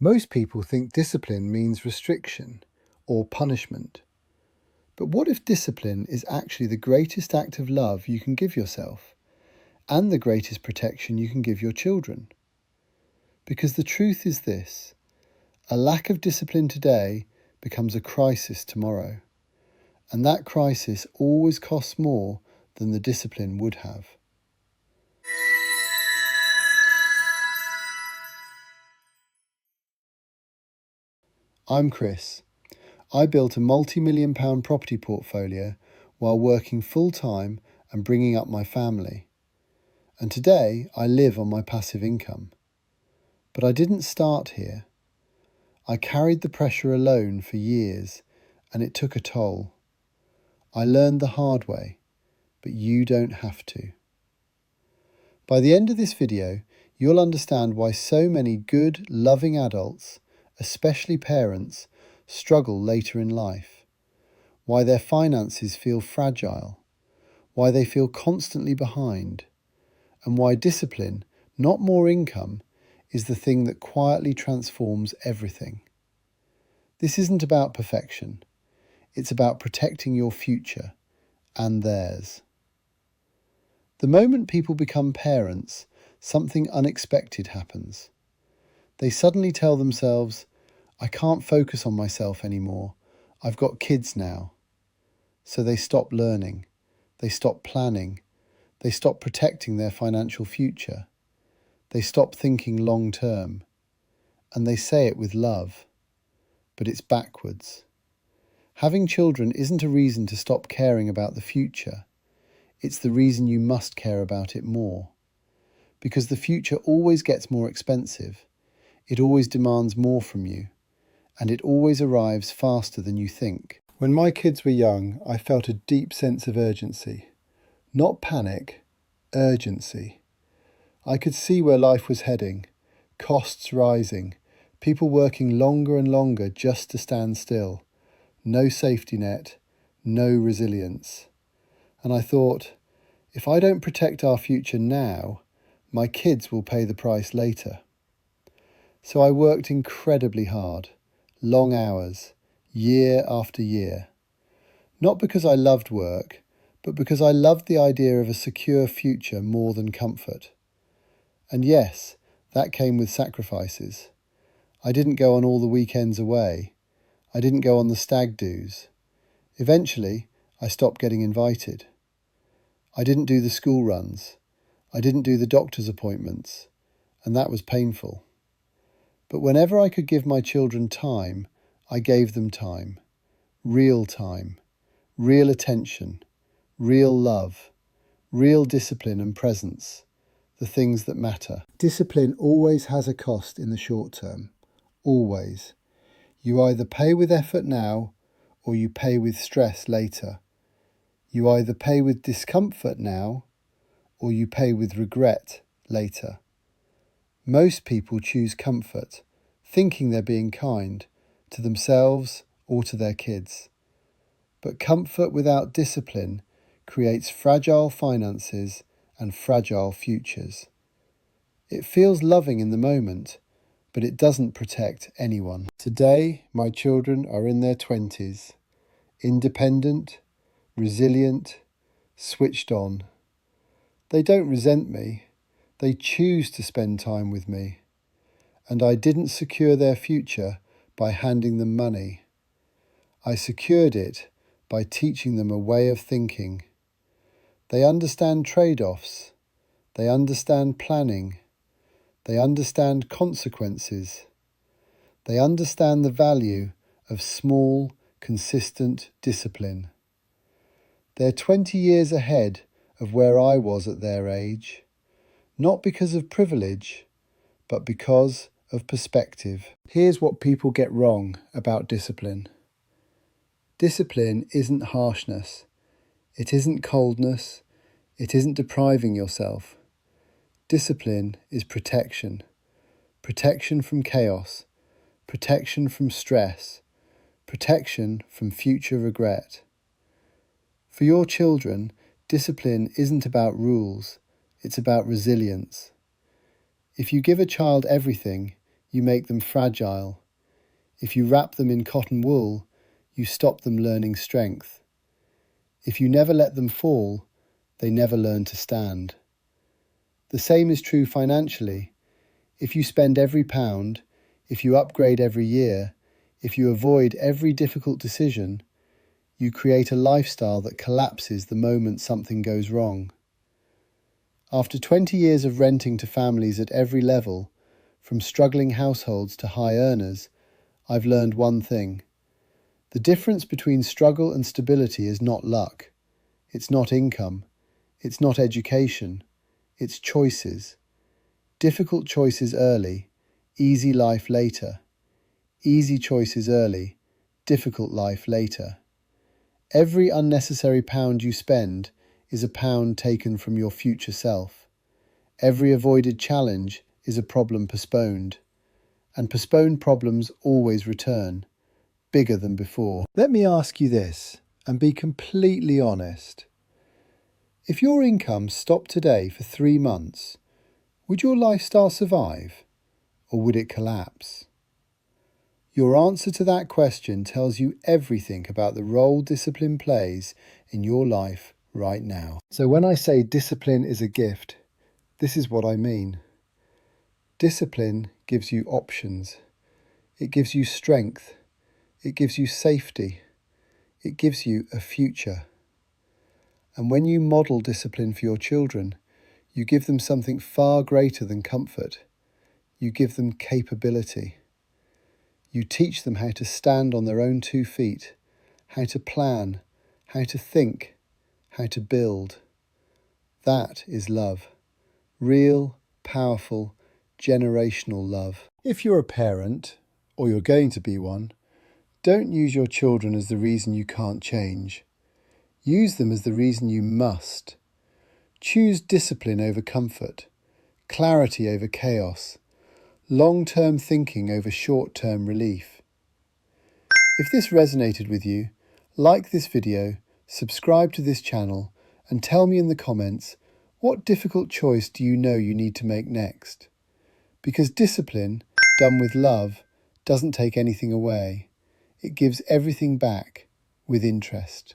Most people think discipline means restriction or punishment. But what if discipline is actually the greatest act of love you can give yourself and the greatest protection you can give your children? Because the truth is this: a lack of discipline today becomes a crisis tomorrow, and that crisis always costs more than the discipline would have. I'm Chris. I built a multi-million-pound property portfolio while working full-time and bringing up my family. And today I live on my passive income. But I didn't start here. I carried the pressure alone for years, and it took a toll. I learned the hard way, but you don't have to. By the end of this video, you'll understand why so many good, loving adults, especially parents, struggle later in life, why their finances feel fragile, why they feel constantly behind, and why discipline, not more income, is the thing that quietly transforms everything. This isn't about perfection. It's about protecting your future and theirs. The moment people become parents, something unexpected happens. They suddenly tell themselves, I can't focus on myself anymore. I've got kids now. So they stop learning. They stop planning. They stop protecting their financial future. They stop thinking long term. And they say it with love. But it's backwards. Having children isn't a reason to stop caring about the future. It's the reason you must care about it more. Because the future always gets more expensive. It always demands more from you. And it always arrives faster than you think. When my kids were young, I felt a deep sense of urgency. Not panic, urgency. I could see where life was heading. Costs rising. People working longer and longer just to stand still. No safety net. No resilience. And I thought, if I don't protect our future now, my kids will pay the price later. So I worked incredibly hard. Long hours, year after year. Not because I loved work, but because I loved the idea of a secure future more than comfort. And yes, that came with sacrifices. I didn't go on all the weekends away. I didn't go on the stag do's. Eventually, I stopped getting invited. I didn't do the school runs. I didn't do the doctor's appointments. And that was painful. But whenever I could give my children time, I gave them time. Real attention, real love, real discipline and presence, the things that matter. Discipline always has a cost in the short term. Always. You either pay with effort now, or you pay with stress later. You either pay with discomfort now, or you pay with regret later. Most people choose comfort, thinking they're being kind to themselves or to their kids. But comfort without discipline creates fragile finances and fragile futures. It feels loving in the moment, but it doesn't protect anyone. Today, my children are in their 20s, independent, resilient, switched on. They don't resent me. They choose to spend time with me. And I didn't secure their future by handing them money. I secured it by teaching them a way of thinking. They understand trade-offs. They understand planning. They understand consequences. They understand the value of small, consistent discipline. They're 20 years ahead of where I was at their age, not because of privilege, but because of perspective. Here's what people get wrong about discipline. Discipline isn't harshness. It isn't coldness. It isn't depriving yourself. Discipline is protection. Protection from chaos. Protection from stress. Protection from future regret. For your children, discipline isn't about rules. It's about resilience. If you give a child everything, you make them fragile. If you wrap them in cotton wool, you stop them learning strength. If you never let them fall, they never learn to stand. The same is true financially. If you spend every pound, if you upgrade every year, if you avoid every difficult decision, you create a lifestyle that collapses the moment something goes wrong. After 20 years of renting to families at every level, from struggling households to high earners, I've learned one thing. The difference between struggle and stability is not luck. It's not income. It's not education. It's choices. Difficult choices early, easy life later. Easy choices early, difficult life later. Every unnecessary pound you spend is a pound taken from your future self. Every avoided challenge is a problem postponed. And postponed problems always return, bigger than before. Let me ask you this, and be completely honest. If your income stopped today for 3 months, would your lifestyle survive, or would it collapse? Your answer to that question tells you everything about the role discipline plays in your life right now. So when I say discipline is a gift, this is what I mean. Discipline gives you options. It gives you strength. It gives you safety. It gives you a future. And when you model discipline for your children, you give them something far greater than comfort. You give them capability. You teach them how to stand on their own 2 feet, how to plan, how to think, how to build. That is love. Real, powerful, generational love. If you're a parent, or you're going to be one, don't use your children as the reason you can't change. Use them as the reason you must. Choose discipline over comfort, clarity over chaos, long-term thinking over short-term relief. If this resonated with you, like this video, subscribe to this channel, and tell me in the comments, what difficult choice do you know you need to make next? Because discipline, done with love, doesn't take anything away. It gives everything back with interest.